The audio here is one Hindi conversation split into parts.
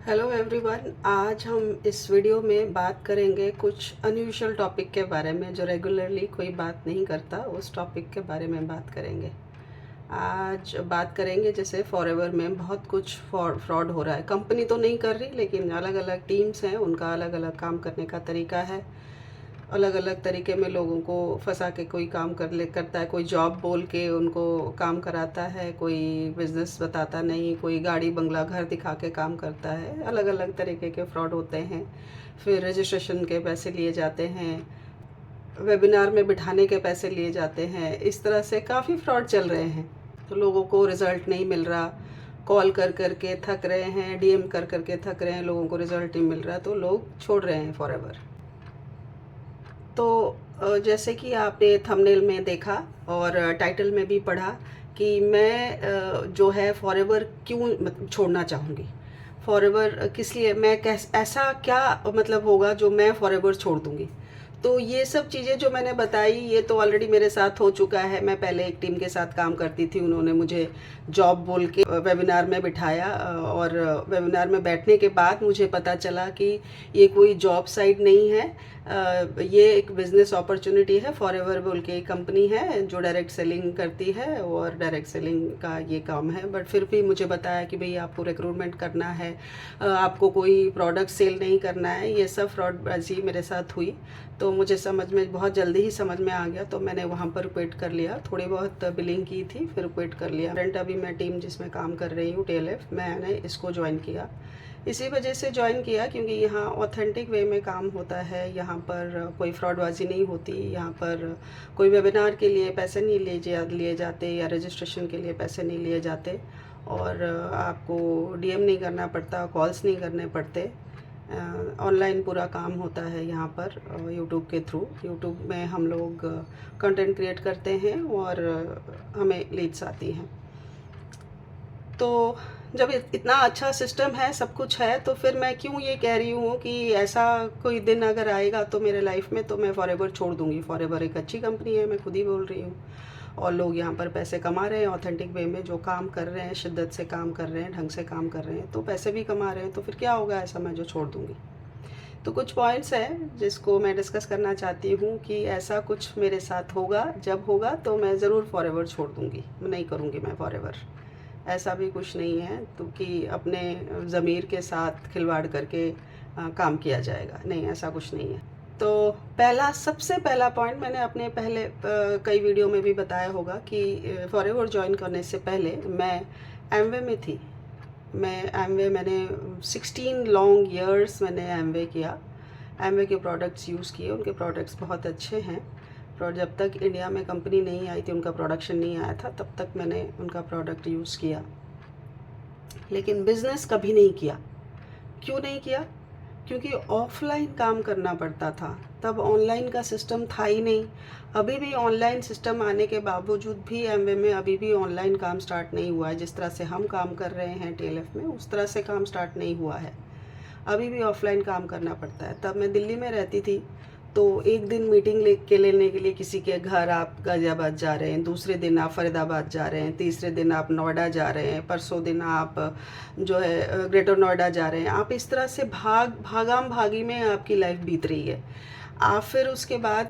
Hello everyone. आज हम इस वीडियो में बात करेंगे कुछ अनयूजुअल टॉपिक के बारे में जो रेगुलरली कोई बात नहीं करता, उस टॉपिक के बारे में बात करेंगे। आज बात करेंगे जैसे फॉरएवर में बहुत कुछ फ्रॉड हो रहा है। कंपनी तो नहीं कर रही, लेकिन अलग अलग टीम्स हैं, उनका अलग अलग काम करने का तरीका है। अलग अलग तरीके में लोगों को फंसा के कोई काम करता है। कोई जॉब बोल के उनको काम कराता है, कोई बिजनेस बताता नहीं, कोई गाड़ी बंगला घर दिखा के काम करता है। अलग अलग तरीके के फ्रॉड होते हैं। फिर रजिस्ट्रेशन के पैसे लिए जाते हैं, वेबिनार में बिठाने के पैसे लिए जाते हैं। इस तरह से काफ़ी फ्रॉड चल रहे हैं। तो लोगों को रिज़ल्ट नहीं मिल रहा, कॉल कर कर के थक रहे हैं, डीएम कर कर के थक रहे हैं, लोगों को रिज़ल्ट नहीं मिल रहा, तो लोग छोड़ रहे हैं फॉरएवर। तो जैसे कि आपने थंबनेल में देखा और टाइटल में भी पढ़ा कि मैं जो है फॉरएवर क्यों छोड़ना चाहूँगी। फॉरएवर किस लिए, मैं ऐसा क्या मतलब होगा जो मैं फॉरएवर छोड़ दूँगी। तो ये सब चीज़ें जो मैंने बताई, ये तो ऑलरेडी मेरे साथ हो चुका है। मैं पहले एक टीम के साथ काम करती थी, उन्होंने मुझे जॉब बोल के वेबिनार में बिठाया और वेबिनार में बैठने के बाद मुझे पता चला कि ये कोई जॉब साइट नहीं है, ये एक बिज़नेस अपॉर्चुनिटी है। फॉरएवर बोल के एक कंपनी है जो डायरेक्ट सेलिंग करती है और डायरेक्ट सेलिंग का ये काम है। बट फिर भी मुझे बताया कि भाई आपको रिक्रूटमेंट करना है, आपको कोई प्रोडक्ट सेल नहीं करना है। ये सब फ्रॉडबाजी मेरे साथ हुई। तो मुझे समझ में बहुत जल्दी ही समझ में आ गया, तो मैंने वहाँ पर क्विट कर लिया। थोड़ी बहुत बिलिंग की थी, फिर क्विट कर लिया। करंट अभी मैं टीम जिसमें काम कर रही हूँ टीएलएफ, मैंने इसको ज्वाइन किया। इसी वजह से ज्वाइन किया क्योंकि यहाँ ऑथेंटिक वे में काम होता है, यहाँ पर कोई फ्रॉडबाजी नहीं होती, यहाँ पर कोई वेबिनार के लिए पैसे नहीं लिए जाते या रजिस्ट्रेशन के लिए पैसे नहीं लिए जाते, और आपको डीएम नहीं करना पड़ता, कॉल्स नहीं करने पड़ते। ऑनलाइन पूरा काम होता है यहाँ पर यूट्यूब के थ्रू। यूट्यूब में हम लोग कंटेंट क्रिएट करते हैं और हमें लीड्स आती हैं। तो जब इतना अच्छा सिस्टम है, सब कुछ है, तो फिर मैं क्यों ये कह रही हूँ कि ऐसा कोई दिन अगर आएगा तो मेरे लाइफ में, तो मैं फॉरएवर छोड़ दूँगी। फॉरएवर एक अच्छी कंपनी है, मैं खुद ही बोल रही हूँ, और लोग यहाँ पर पैसे कमा रहे हैं ऑथेंटिक वे में। जो काम कर रहे हैं, शिद्दत से काम कर रहे हैं, ढंग से काम कर रहे हैं, तो पैसे भी कमा रहे हैं। तो फिर क्या होगा ऐसा मैं जो छोड़ दूँगी। तो कुछ पॉइंट्स हैं जिसको मैं डिस्कस करना चाहती हूँ कि ऐसा कुछ मेरे साथ होगा, जब होगा तो मैं ज़रूर फॉरएवर छोड़ दूँगी, नहीं करूँगी मैं फॉरएवर। ऐसा भी कुछ नहीं है तो कि अपने ज़मीर के साथ खिलवाड़ करके काम किया जाएगा, नहीं, ऐसा कुछ नहीं है। तो सबसे पहला पॉइंट मैंने अपने पहले कई वीडियो में भी बताया होगा कि फॉरएवर ज्वाइन करने से पहले मैं एमवे में थी। मैंने 16 लॉन्ग ईयर्स मैंने एमवे किया। एमवे के प्रोडक्ट्स यूज़ किए, उनके प्रोडक्ट्स बहुत अच्छे हैं। और जब तक इंडिया में कंपनी नहीं आई थी, उनका प्रोडक्शन नहीं आया था, तब तक मैंने उनका प्रोडक्ट यूज़ किया, लेकिन बिज़नेस कभी नहीं किया। क्यों नहीं किया? क्योंकि ऑफलाइन काम करना पड़ता था, तब ऑनलाइन का सिस्टम था ही नहीं। अभी भी ऑनलाइन सिस्टम आने के बावजूद भी एमवे में अभी भी ऑनलाइन काम स्टार्ट नहीं हुआ है। जिस तरह से हम काम कर रहे हैं टीएलएफ में, उस तरह से काम स्टार्ट नहीं हुआ है। अभी भी ऑफलाइन काम करना पड़ता है। तब मैं दिल्ली में रहती थी, तो एक दिन मीटिंग लेने के लिए किसी के घर आप गाज़ियाबाद जा रहे हैं, दूसरे दिन आप फरीदाबाद जा रहे हैं, तीसरे दिन आप नोएडा जा रहे हैं, परसों दिन आप जो है ग्रेटर नोएडा जा रहे हैं। आप इस तरह से भागाम भागी में आपकी लाइफ बीत रही है। आप फिर उसके बाद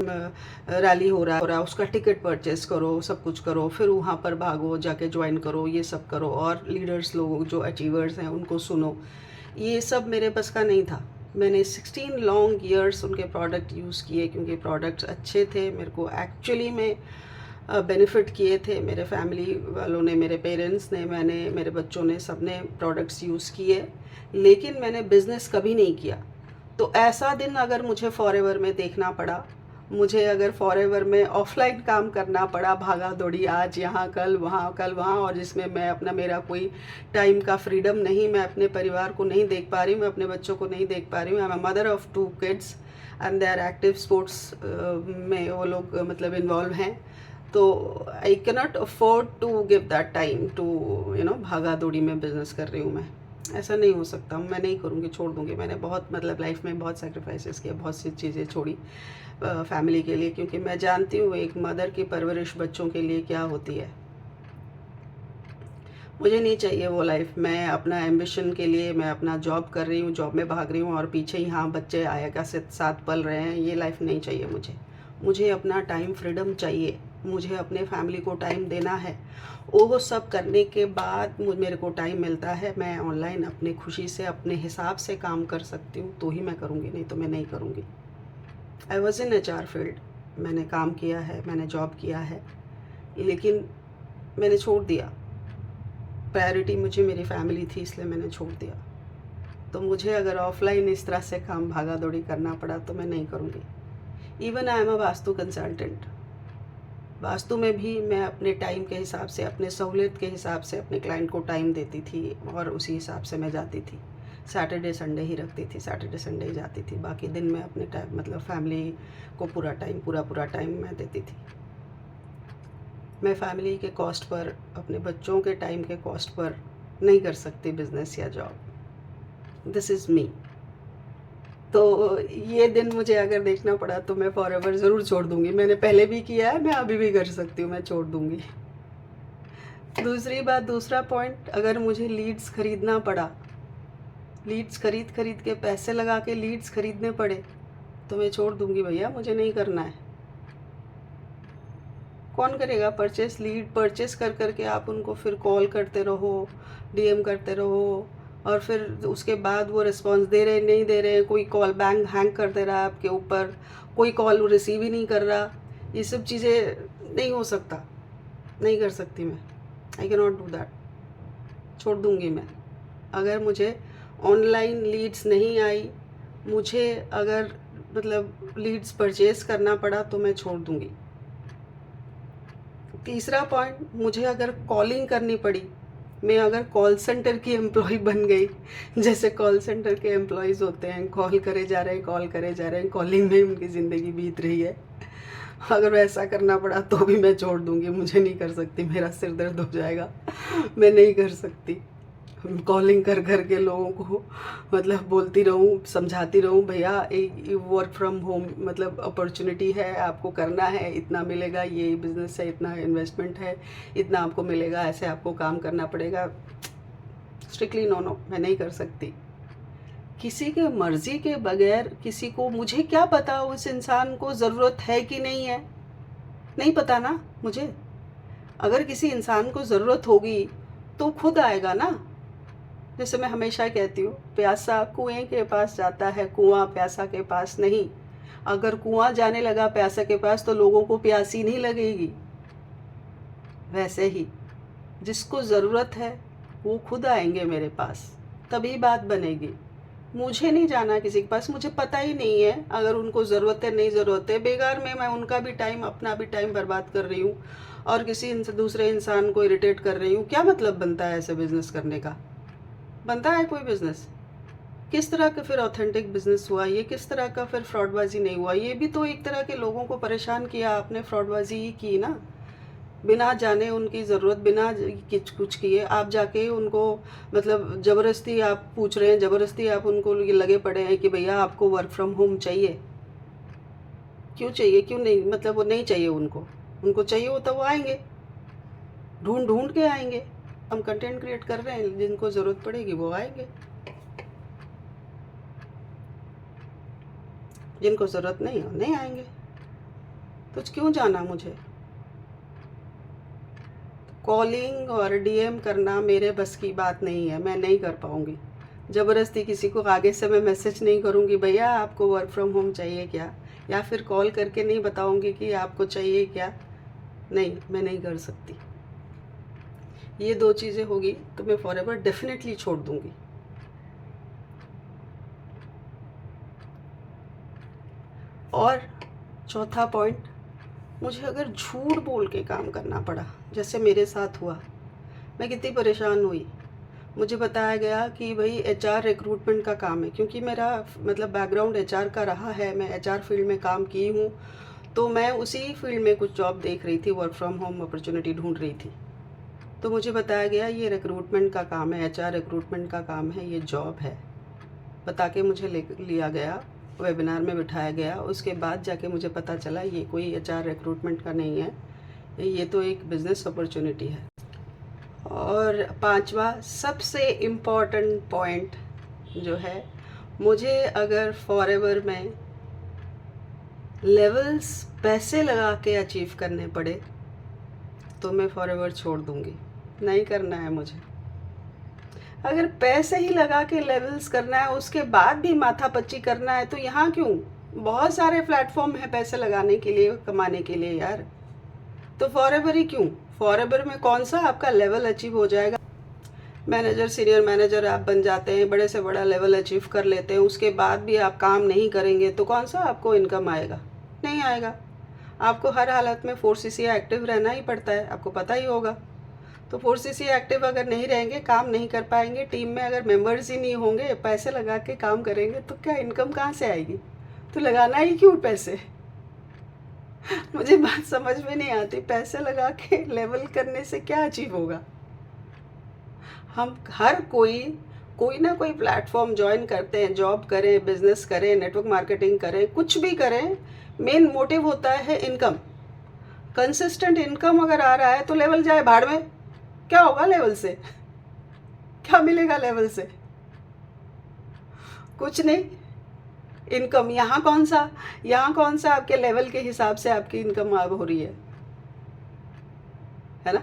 रैली हो रहा है, उसका टिकट परचेस करो, सब कुछ करो, फिर वहाँ पर भागो, जाके ज्वाइन करो, ये सब करो, और लीडर्स लोग जो अचीवर्स हैं उनको सुनो। ये सब मेरे बस का नहीं था। मैंने 16 लॉन्ग ईयर्स उनके प्रोडक्ट यूज़ किए क्योंकि प्रोडक्ट्स अच्छे थे, मेरे को एक्चुअली में बेनिफिट किए थे। मेरे फैमिली वालों ने, मेरे पेरेंट्स ने, मेरे बच्चों ने, सब ने प्रोडक्ट्स यूज़ किए, लेकिन मैंने बिज़नेस कभी नहीं किया। तो ऐसा दिन अगर मुझे फॉरएवर में देखना पड़ा, मुझे अगर फॉरएवर में ऑफलाइन काम करना पड़ा, भागा दौड़ी, आज यहाँ कल वहाँ, और जिसमें मैं मेरा कोई टाइम का फ्रीडम नहीं, मैं अपने परिवार को नहीं देख पा रही हूँ, मैं अपने बच्चों को नहीं देख पा रही हूँ। I am a mother of 2 kids and they are active sports में वो लोग मतलब इन्वॉल्व हैं। तो I cannot afford to give that time to भागा दौड़ी में बिज़नेस कर रही हूँ मैं। ऐसा नहीं हो सकता, मैं नहीं करूँगी, छोड़ दूँगी। मैंने बहुत मतलब लाइफ में बहुत सेक्रीफाइसेस किया, बहुत सी चीज़ें छोड़ी फैमिली के लिए, क्योंकि मैं जानती हूँ एक मदर की परवरिश बच्चों के लिए क्या होती है। मुझे नहीं चाहिए वो लाइफ। मैं अपना एम्बिशन के लिए मैं अपना जॉब कर रही हूँ, जॉब में भाग रही हूँ और पीछे ही हाँ बच्चे आया का साथ पल रहे हैं, ये लाइफ नहीं चाहिए मुझे। मुझे अपना टाइम फ्रीडम चाहिए, मुझे अपने फैमिली को टाइम देना है। वो सब करने के बाद मेरे को टाइम मिलता है, मैं ऑनलाइन अपनी खुशी से अपने हिसाब से काम कर सकती हूँ तो ही मैं करूँगी, नहीं तो मैं नहीं करूँगी। I was in HR field, मैंने काम किया है, मैंने जॉब किया है, लेकिन मैंने छोड़ दिया। प्रायोरिटी मुझे मेरी फैमिली थी, इसलिए मैंने छोड़ दिया। तो मुझे अगर ऑफलाइन इस तरह से काम भागा दौड़ी करना पड़ा तो मैं नहीं करूँगी। Even I am a vastu consultant. Vastu में भी मैं अपने टाइम के हिसाब से, अपने सहूलियत के हिसाब से अपने क्लाइंट को टाइम देती थी और उसी हिसाब से मैं जाती थी। सैटरडे संडे ही रखती थी, सैटरडे संडे ही जाती थी, बाकी दिन में अपने टाइम मतलब फैमिली को पूरा टाइम मैं देती थी। मैं फैमिली के कॉस्ट पर, अपने बच्चों के टाइम के कॉस्ट पर नहीं कर सकती बिजनेस या जॉब। This is me. तो ये दिन मुझे अगर देखना पड़ा तो मैं फॉर एवर ज़रूर छोड़ दूँगी। मैंने पहले भी किया है, मैं अभी भी कर सकती हूँ, मैं छोड़ दूँगी। दूसरी बात, दूसरा पॉइंट, अगर मुझे लीड्स खरीदना पड़ा, लीड्स खरीद के पैसे लगा के लीड्स खरीदने पड़े तो मैं छोड़ दूँगी। भैया मुझे नहीं करना है। कौन करेगा परचेस? लीड परचेस कर के आप उनको फिर कॉल करते रहो, DM करते रहो और फिर उसके बाद वो रिस्पांस दे रहे नहीं दे रहे, कोई कॉल बैंक हैंग कर दे रहा है आपके ऊपर, कोई कॉल रिसीव ही नहीं कर रहा, ये सब चीज़ें नहीं हो सकता, नहीं कर सकती मैं। I can not do that. छोड़ दूँगी मैं। अगर मुझे ऑनलाइन लीड्स नहीं आई, मुझे अगर मतलब लीड्स परचेस करना पड़ा तो मैं छोड़ दूँगी। तीसरा पॉइंट, मुझे अगर कॉलिंग करनी पड़ी, मैं अगर कॉल सेंटर की एम्प्लॉय बन गई, जैसे कॉल सेंटर के एम्प्लॉयज़ होते हैं, कॉल करे जा रहे हैं, कॉलिंग में ही उनकी ज़िंदगी बीत रही है, अगर वैसा करना पड़ा तो भी मैं छोड़ दूँगी। मुझे नहीं कर सकती, मेरा सिर दर्द हो जाएगा, मैं नहीं कर सकती। कॉलिंग कर के लोगों को मतलब बोलती रहूँ, समझाती रहूँ, भैया एक वर्क फ्रॉम होम मतलब अपॉर्चुनिटी है, आपको करना है, इतना मिलेगा, ये बिज़नेस है, इतना इन्वेस्टमेंट है, इतना आपको मिलेगा, ऐसे आपको काम करना पड़ेगा। स्ट्रिक्टली नो, मैं नहीं कर सकती। किसी के मर्ज़ी के बगैर किसी को, मुझे क्या पता उस इंसान को ज़रूरत है कि नहीं है, नहीं पता ना मुझे। अगर किसी इंसान को ज़रूरत होगी तो खुद आएगा ना। जैसे मैं हमेशा कहती हूँ, प्यासा कुएं के पास जाता है, कुआं प्यासा के पास नहीं। अगर कुआं जाने लगा प्यासा के पास तो लोगों को प्यासी नहीं लगेगी। वैसे ही जिसको ज़रूरत है वो खुद आएंगे मेरे पास, तभी बात बनेगी। मुझे नहीं जाना किसी के पास, मुझे पता ही नहीं है अगर उनको ज़रूरत है नहीं ज़रूरत है। बेकार में मैं उनका भी टाइम, अपना भी टाइम बर्बाद कर रही हूँ और किसी दूसरे इंसान को इरिटेट कर रही हूँ। क्या मतलब बनता है ऐसे बिज़नेस करने का? बनता है कोई बिज़नेस? किस तरह का फिर ऑथेंटिक बिज़नेस हुआ ये? किस तरह का फिर फ्रॉडबाजी नहीं हुआ? ये भी तो एक तरह के लोगों को परेशान किया आपने, फ्रॉडबाजी ही की ना। बिना जाने उनकी ज़रूरत, बिना कुछ किए आप जाके उनको मतलब ज़बरदस्ती आप पूछ रहे हैं, ज़बरदस्ती आप उनको ये लगे पड़े हैं कि भैया आपको वर्क फ्रॉम होम चाहिए। क्यों चाहिए? क्यों नहीं? मतलब वो नहीं चाहिए उनको, उनको चाहिए होता वो आएंगे, ढूंढ ढूंढ के आएंगे। हम कंटेंट क्रिएट कर रहे हैं, जिनको ज़रूरत पड़ेगी वो आएंगे, जिनको ज़रूरत नहीं हो नहीं आएंगे। तो क्यों जाना मुझे? कॉलिंग और DM करना मेरे बस की बात नहीं है, मैं नहीं कर पाऊँगी। ज़बरदस्ती किसी को आगे से मैं मैसेज नहीं करूँगी, भैया आपको वर्क फ्रॉम होम चाहिए क्या, या फिर कॉल करके नहीं बताऊँगी कि आपको चाहिए क्या। नहीं, मैं नहीं कर सकती। ये 2 चीज़ें होगी तो मैं फॉर एवर डेफिनेटली छोड़ दूँगी। और चौथा पॉइंट, मुझे अगर झूठ बोल के काम करना पड़ा, जैसे मेरे साथ हुआ, मैं कितनी परेशान हुई। मुझे बताया गया कि भाई HR रिक्रूटमेंट का काम है, क्योंकि मेरा मतलब बैकग्राउंड HR का रहा है, मैं HR फील्ड में काम की हूँ, तो मैं उसी फील्ड में कुछ जॉब देख रही थी, वर्क फ्रॉम होम अपॉर्चुनिटी ढूंढ रही थी। तो मुझे बताया गया ये रिक्रूटमेंट का काम है, HR रिक्रूटमेंट का काम है, ये जॉब है। बता के मुझे लिया गया, वेबिनार में बिठाया गया। उसके बाद जाके मुझे पता चला ये कोई HR रिक्रूटमेंट का नहीं है, ये तो एक बिज़नेस अपॉर्चुनिटी है। और पांचवा सबसे इम्पोर्टेंट पॉइंट जो है, मुझे अगर फॉरएवर में लेवल्स पैसे लगा के अचीव करने पड़े तो मैं फॉरएवर छोड़ दूंगी, नहीं करना है मुझे। अगर पैसे ही लगा के लेवल्स करना है, उसके बाद भी माथापच्ची करना है, तो यहाँ क्यों? बहुत सारे प्लेटफॉर्म है पैसे लगाने के लिए, कमाने के लिए यार। तो फॉरएवर ही क्यों? फॉरएवर में कौन सा आपका लेवल अचीव हो जाएगा? मैनेजर, सीनियर मैनेजर आप बन जाते हैं, बड़े से बड़ा लेवल अचीव कर लेते हैं, उसके बाद भी आप काम नहीं करेंगे तो कौन सा आपको इनकम आएगा? नहीं आएगा। आपको हर हालत में 4CC एक्टिव रहना ही पड़ता है, आपको पता ही होगा। तो 4CC एक्टिव अगर नहीं रहेंगे, काम नहीं कर पाएंगे, टीम में अगर मेंबर्स ही नहीं होंगे, पैसे लगा के काम करेंगे तो क्या इनकम कहाँ से आएगी? तो लगाना ही क्यों पैसे? मुझे बात समझ में नहीं आती, पैसे लगा के लेवल करने से क्या अचीव होगा? हम हर कोई ना कोई प्लेटफॉर्म ज्वाइन करते हैं, जॉब करें, बिजनेस करें, नेटवर्क मार्केटिंग करें, कुछ भी करें, मेन मोटिव होता है इनकम। कंसिस्टेंट इनकम अगर आ रहा है तो लेवल जाए भाड़ में, क्या होगा लेवल से? क्या मिलेगा लेवल से? कुछ नहीं। इनकम यहाँ कौन सा आपके लेवल के हिसाब से आपकी इनकम अब हो रही है ना?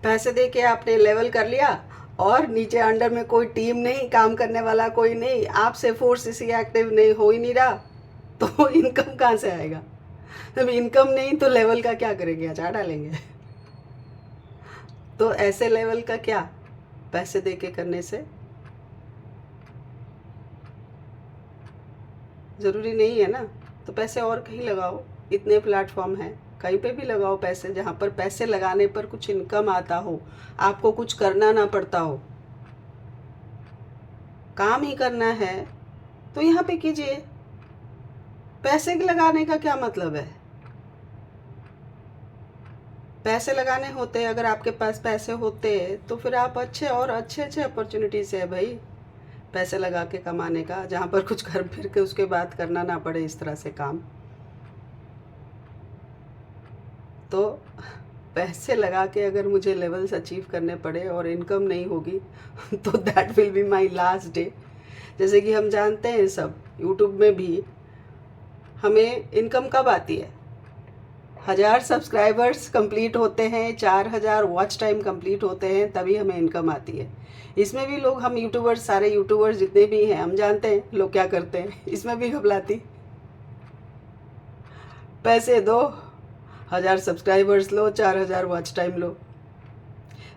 पैसे दे के आपने लेवल कर लिया और नीचे अंडर में कोई टीम नहीं, काम करने वाला कोई नहीं, आपसे 4CC एक्टिव नहीं हो ही नहीं रहा, तो इनकम कहाँ से आएगा? जब इनकम नहीं तो लेवल का क्या करेंगे? अचार डालेंगे? तो ऐसे लेवल का क्या पैसे दे के करने से? ज़रूरी नहीं है ना। तो पैसे और कहीं लगाओ, इतने प्लेटफॉर्म हैं, कहीं पे भी लगाओ पैसे, जहाँ पर पैसे लगाने पर कुछ इनकम आता हो, आपको कुछ करना ना पड़ता हो, काम ही करना है तो यहाँ पे कीजिए। पैसे लगाने का क्या मतलब है? पैसे लगाने होते, अगर आपके पास पैसे होते तो फिर आप अच्छे अपॉर्चुनिटीज है भाई पैसे लगा के कमाने का, जहाँ पर कुछ घर फिर के उसके बाद करना ना पड़े इस तरह से काम। तो पैसे लगा के अगर मुझे लेवल्स अचीव करने पड़े और इनकम नहीं होगी तो that will be my last day. जैसे कि हम जानते हैं सब, यूट्यूब में भी हमें इनकम कब आती है? 1000 सब्सक्राइबर्स कंप्लीट होते हैं, 4000 वॉच टाइम कंप्लीट होते हैं, तभी हमें इनकम आती है। इसमें भी लोग, हम यूट्यूबर्स, सारे यूट्यूबर्स जितने भी हैं, हम जानते हैं लोग क्या करते हैं, इसमें भी घबराती। पैसे दो, 1000 सब्सक्राइबर्स लो, 4000 वॉच टाइम लो।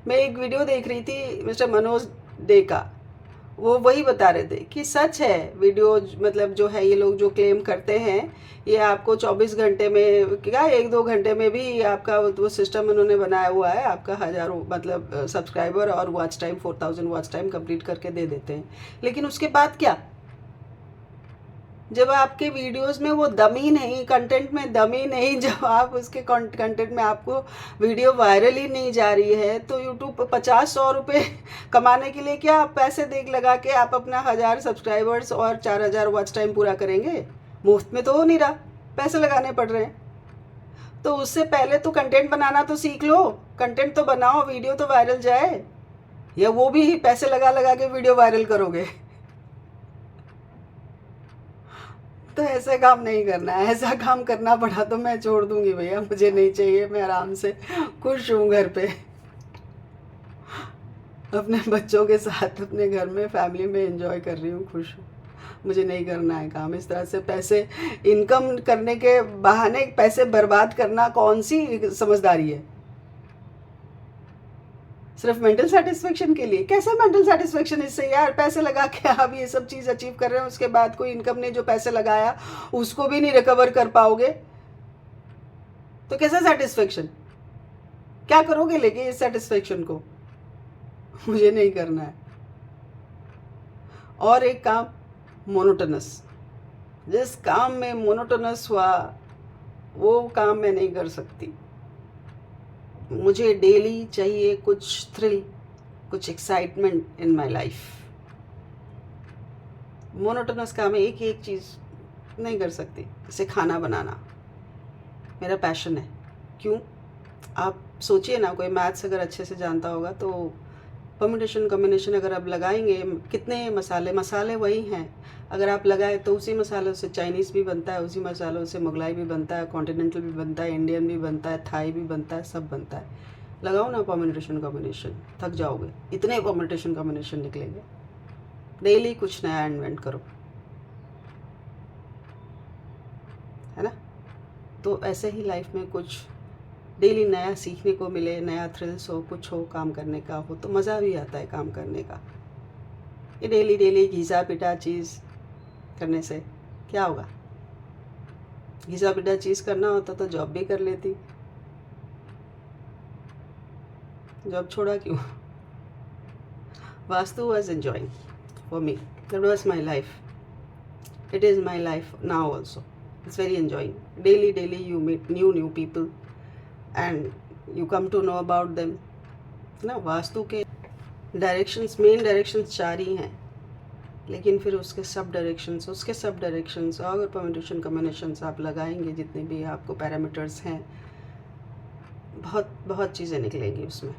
मैं एक वीडियो देख रही थी मिस्टर मनोज डे का, वो वही बता रहे थे कि सच है वीडियो, मतलब जो है ये लोग जो क्लेम करते हैं, ये आपको 24 घंटे में, क्या 1-2 घंटे में भी आपका वो सिस्टम उन्होंने बनाया हुआ है, आपका 1000 मतलब सब्सक्राइबर और watch time 4000 watch time complete करके दे देते हैं। लेकिन उसके बाद क्या? जब आपके वीडियोस में वो दम ही नहीं, कंटेंट में दम ही नहीं, जब आप उसके कंटेंट में आपको वीडियो वायरल ही नहीं जा रही है, तो यूट्यूब 50-100 रुपये कमाने के लिए क्या आप पैसे देख लगा के आप अपना 1000 सब्सक्राइबर्स और 4000 वॉच टाइम पूरा करेंगे? मुफ्त में तो हो नहीं रहा, पैसे लगाने पड़ रहे हैं। तो उससे पहले तो कंटेंट बनाना तो सीख लो, कंटेंट तो बनाओ, वीडियो तो वायरल जाए, या वो भी पैसे लगा लगा के वीडियो वायरल करोगे? तो ऐसे काम नहीं करना है। ऐसा काम करना पड़ा तो मैं छोड़ दूंगी भैया, मुझे नहीं चाहिए, मैं आराम से खुश हूँ घर पे, अपने बच्चों के साथ अपने घर में फैमिली में एंजॉय कर रही हूँ, खुश हूँ। मुझे नहीं करना है काम इस तरह से। पैसे इनकम करने के बहाने पैसे बर्बाद करना कौन सी समझदारी है? सिर्फ मेंटल सेटिस्फेक्शन के लिए? कैसे मेंटल सेटिस्फेक्शन इससे यार? पैसे लगा के आप ये सब चीज़ अचीव कर रहे हो, उसके बाद कोई इनकम नहीं, जो पैसे लगाया उसको भी नहीं रिकवर कर पाओगे, तो कैसा सेटिस्फेक्शन? क्या करोगे लेके इस सेटिस्फेक्शन को? मुझे नहीं करना है। और एक काम, मोनोटोनस, जिस काम में मोनोटोनस हुआ वो काम मैं नहीं कर सकती। मुझे डेली चाहिए कुछ थ्रिल, कुछ excitement in my life. Monotonous काम है, एक ही एक चीज़ नहीं कर सकती। जैसे खाना बनाना मेरा पैशन है। क्यों? आप सोचिए ना, कोई मैथ्स अगर अच्छे से जानता होगा तो परम्यूटेशन कॉम्बिनेशन अगर आप लगाएंगे, कितने मसाले वही हैं, अगर आप लगाए तो उसी मसालों से चाइनीज़ भी बनता है, उसी मसालों से मुगलाई भी बनता है, कॉन्टिनेंटल भी बनता है, इंडियन भी बनता है, थाई भी बनता है, सब बनता है। लगाओ ना परम्यूटेशन कॉम्बिनेशन, थक जाओगे, इतने परम्यूटेशन कॉम्बिनेशन निकलेंगे। डेली कुछ नया इन्वेंट करो, है ना। तो ऐसे ही लाइफ में कुछ डेली नया सीखने को मिले, नया थ्रिल्स हो, कुछ हो, काम करने का हो तो मज़ा भी आता है काम करने का। ये डेली डेली घिसा पिटा चीज़ करने से क्या होगा? घिसा पिटा चीज़ करना होता तो जॉब भी कर लेती, जॉब छोड़ा क्यों? Vastu was enjoying for me, that was my life, it is my life now also. It's very enjoying. Daily you meet new people and you come to know about them ना। वास्तु के डायरेक्शंस, मेन डायरेक्शंस 4 ही हैं, लेकिन फिर उसके सब डायरेक्शंस और परम्यूटेशन कॉम्बिनेशंस आप लगाएंगे, जितने भी आपको पैरामीटर्स हैं, बहुत चीज़ें निकलेंगी उसमें।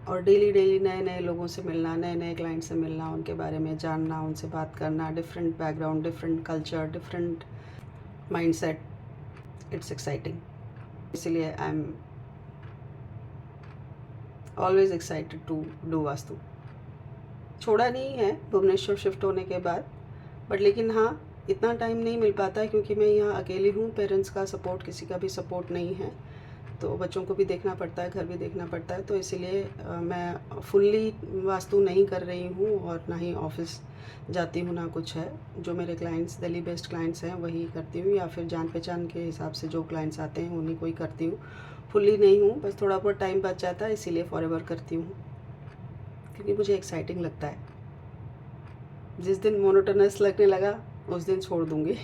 और डेली नए नए लोगों से मिलना, नए नए क्लाइंट से मिलना, उनके बारे में जानना, उनसे बात करना, different background, different culture, different mindset, it's exciting. इसलिए I am always excited to do vastu. छोड़ा नहीं है भुवनेश्वर शिफ्ट होने के बाद, बट लेकिन हाँ, इतना टाइम नहीं मिल पाता क्योंकि मैं यहाँ अकेली हूँ, पेरेंट्स का सपोर्ट, किसी का भी सपोर्ट नहीं है, तो बच्चों को भी देखना पड़ता है, घर भी देखना पड़ता है, तो इसीलिए मैं फुल्ली वास्तु नहीं कर रही हूँ और ना ही ऑफिस जाती हूँ, ना कुछ है। जो मेरे क्लाइंट्स दिल्ली बेस्ड क्लाइंट्स हैं वही करती हूँ, या फिर जान पहचान के हिसाब से जो क्लाइंट्स आते हैं उन्हीं को ही करती हूँ। फुल्ली नहीं हूँ, बस थोड़ा बहुत टाइम बच जाता है, इसीलिए फॉरएवर करती हूँ क्योंकि मुझे एक्साइटिंग लगता है। जिस दिन मोनोटोनस लगने लगा उस दिन छोड़ दूँगी।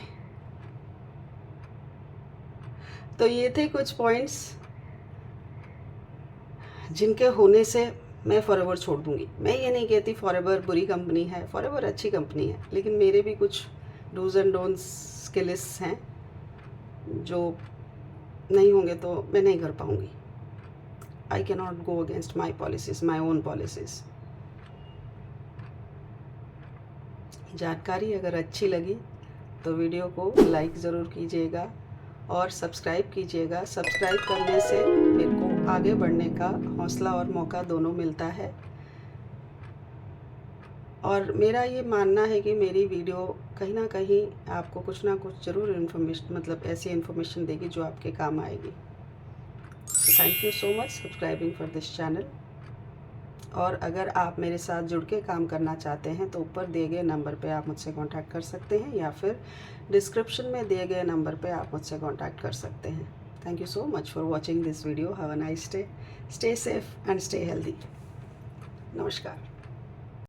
तो ये थे कुछ पॉइंट्स जिनके होने से मैं फॉरएवर छोड़ दूँगी। मैं ये नहीं कहती फॉरएवर बुरी कंपनी है, फॉरएवर अच्छी कंपनी है, लेकिन मेरे भी कुछ डूज एंड डोंट्स के लिस्ट हैं, जो नहीं होंगे तो मैं नहीं कर पाऊँगी। I can not go against my policies, my own policies. जानकारी अगर अच्छी लगी तो वीडियो को लाइक ज़रूर कीजिएगा और सब्सक्राइब कीजिएगा। सब्सक्राइब करने से मेरे को आगे बढ़ने का हौसला और मौका दोनों मिलता है, और मेरा ये मानना है कि मेरी वीडियो कहीं ना कहीं आपको कुछ ना कुछ ज़रूर इन्फॉर्मेशन, मतलब ऐसी इन्फॉर्मेशन देगी जो आपके काम आएगी। Thank you so much subscribing for this channel. और अगर आप मेरे साथ जुड़ के काम करना चाहते हैं तो ऊपर दिए गए नंबर पे आप मुझसे कांटेक्ट कर सकते हैं, या फिर डिस्क्रिप्शन में दिए गए नंबर पे आप मुझसे कांटेक्ट कर सकते हैं। Thank you so much for watching this video. Have a nice day, stay safe and stay healthy. नमस्कार।